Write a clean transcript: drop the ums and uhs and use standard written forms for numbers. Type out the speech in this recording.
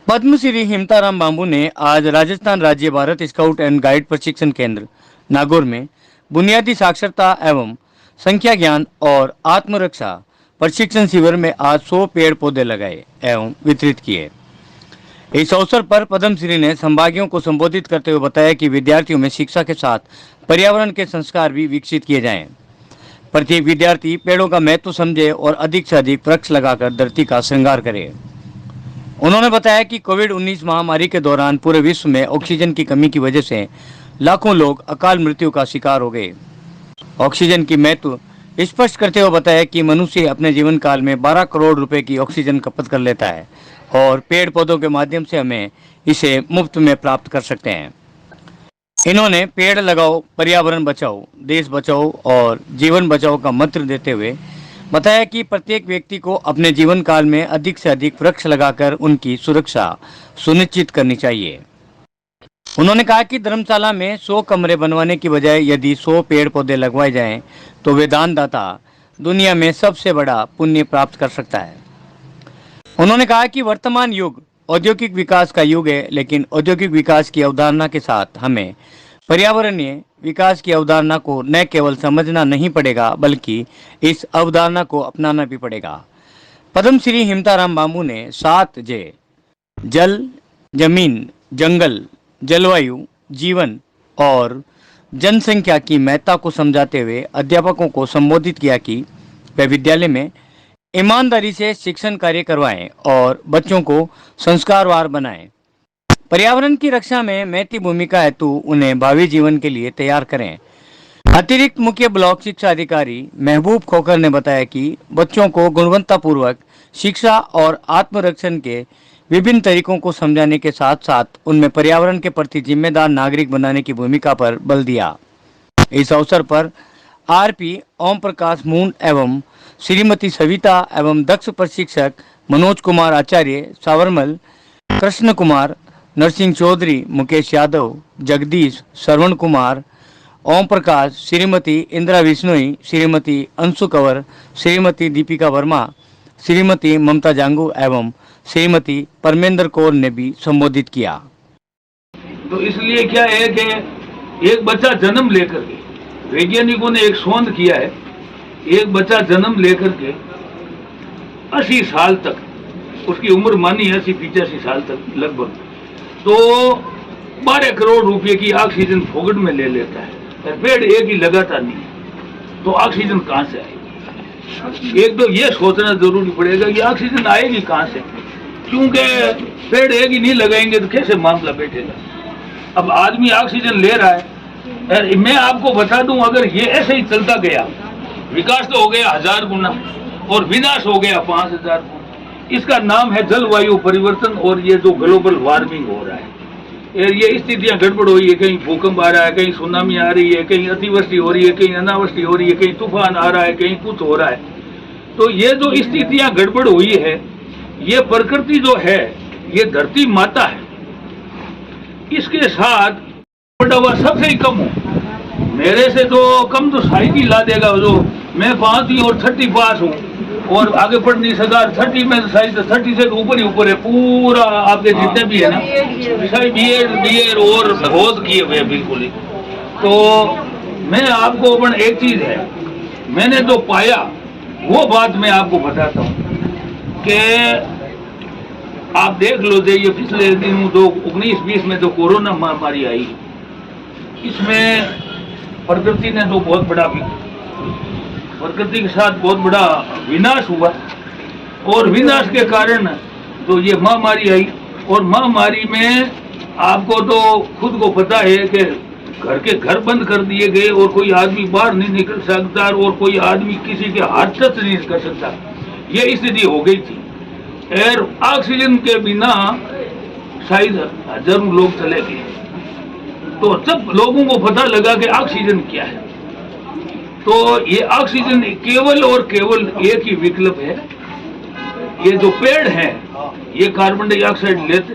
Padmashri Himtaram bamboo ने आज राजस्थान राज्य भारत स्काउट एंड गाइड प्रशिक्षण केंद्र नागौर में बुनियादी साक्षरता एवं संख्या ज्ञान और आत्मरक्षा प्रशिक्षण शिविर में आज 100 पेड़ पौधे लगाए एवं वितरित किए। इस अवसर पर पद्मश्री ने संभागियों को संबोधित करते हुए बताया कि विद्यार्थियों में शिक्षा के साथ पर्यावरण के संस्कार भी विकसित किए जाएं। प्रत्येक विद्यार्थी पेड़ों का महत्व समझे और अधिक से अधिक वृक्ष लगाकर धरती का श्रृंगार करे। उन्होंने बताया कि कोविड-19 महामारी के दौरान पूरे विश्व में ऑक्सीजन की कमी की वजह से लाखों लोग अकाल मृत्यु का शिकार हो गए। ऑक्सीजन की महत्व स्पष्ट करते हुए बताया कि मनुष्य अपने जीवन काल में 12 करोड़ रुपए की ऑक्सीजन खपत कर लेता है और पेड़ पौधों के माध्यम से हमें इसे मुफ्त में प्राप्त कर सकते हैं। इन्होंने पेड़ लगाओ, पर्यावरण बचाओ, देश बचाओ और जीवन बचाओ का मंत्र देते हुए बताया कि प्रत्येक व्यक्ति को अपने जीवन काल में अधिक से अधिक वृक्ष लगाकर उनकी सुरक्षा सुनिश्चित करनी चाहिए। उन्होंने कहा कि धर्मशाला में 100 कमरे बनवाने की बजाय यदि 100 पेड़ पौधे लगवाए जाएं तो वे दानदाता दुनिया में सबसे बड़ा पुण्य प्राप्त कर सकता है। उन्होंने कहा कि वर्तमान युग औद्योगिक विकास का युग है, लेकिन औद्योगिक विकास की अवधारणा के साथ हमें पर्यावरणीय विकास की अवधारणा को न केवल समझना नहीं पड़ेगा बल्कि इस अवधारणा को अपनाना भी पड़ेगा। पद्मश्री हिमताराम बांबू ने 7 जे जल, जमीन, जंगल, जलवायु, जीवन और जनसंख्या की महत्ता को समझाते हुए अध्यापकों को संबोधित किया कि वे विद्यालय में ईमानदारी से शिक्षण कार्य करवाएं और बच्चों को संस्कारवान बनाएं। पर्यावरण की रक्षा में महती भूमिका हेतु उन्हें भावी जीवन के लिए तैयार करें। अतिरिक्त मुख्य ब्लॉक शिक्षा अधिकारी महबूब खोकर ने बताया कि बच्चों को गुणवत्तापूर्वक शिक्षा और आत्मरक्षण के विभिन्न तरीकों को समझाने के साथ साथ उनमें पर्यावरण के प्रति जिम्मेदार नागरिक बनाने की भूमिका पर बल दिया। इस अवसर पर आरपी ओम प्रकाश मून एवं श्रीमती सविता एवं दक्ष प्रशिक्षक मनोज कुमार आचार्य, सावरमल, कृष्ण कुमार, नरसिंह चौधरी, मुकेश यादव, जगदीश, श्रवण कुमार, ओम प्रकाश, श्रीमती इंदिरा विश्नोई, श्रीमती अंशु कंवर, श्रीमती दीपिका वर्मा, श्रीमती ममता जांगू एवं श्रीमती परमेंद्र कौर ने भी संबोधित किया। तो इसलिए क्या है कि एक बच्चा जन्म लेकर के, वैज्ञानिकों ने एक शोध किया है, एक बच्चा जन्म लेकर के 80 साल तक उसकी उम्र मानी 80-85 साल तक लगभग, तो 12 करोड़ रुपए की ऑक्सीजन फोकट में ले लेता है। पेड़ एक ही लगाता नहीं है तो ऑक्सीजन कहाँ से आएगी? एक तो ये सोचना जरूरी पड़ेगा कि ऑक्सीजन आएगी कहाँ से, क्योंकि पेड़ एक ही नहीं लगाएंगे तो कैसे मामला बैठेगा। अब आदमी ऑक्सीजन ले रहा है, मैं आपको बता दूं, अगर ये ऐसे ही चलता गया, विकास तो हो गया 1000 गुना और विनाश हो गया 5000 गुना। इसका नाम है जलवायु परिवर्तन और ये जो ग्लोबल वार्मिंग हो रहा है, ये स्थितियां गड़बड़ हुई है। कहीं भूकंप आ रहा है, कहीं सुनामी आ रही है, कहीं अतिवृष्टि हो रही है, कहीं अनावृष्टि हो रही है, कहीं तूफान आ रहा है, कहीं कुछ हो रहा है। तो ये जो स्थितियां गड़बड़ हुई है, ये प्रकृति जो है, ये धरती माता है, इसके साथ बड़ा हुआ सबसे ही कम हो, मेरे से तो कम तो साइकिल ला देगा जो मैं 5वीं और 6वीं पास हूँ और आगे पढ़ नहीं सका। 30 में तो 30 से ऊपर ही ऊपर है पूरा, आपके जितने भी है ना बीएड और होद किए हुए बिल्कुल ही। तो मैं आपको अपन एक चीज है, मैंने जो पाया वो बात मैं आपको बताता हूँ कि आप देख लो, ये पिछले दिन जो 19-20 में जो कोरोना महामारी आई, इसमें प्रकृति ने तो बहुत बड़ा, प्रकृति के साथ बहुत बड़ा विनाश हुआ और विनाश के कारण तो ये महामारी आई। और महामारी में आपको तो खुद को पता है कि घर के घर बंद कर दिए गए और कोई आदमी बाहर नहीं निकल सकता और कोई आदमी किसी के हाथ टच नहीं कर सकता, ये स्थिति हो गई थी। और ऑक्सीजन के बिना शायद हजारों लोग चले गए। तो जब लोगों को पता लगा कि ऑक्सीजन क्या है, तो ये ऑक्सीजन केवल और केवल एक ही विकल्प है, ये जो पेड़ हैं ये कार्बन डाइऑक्साइड लेते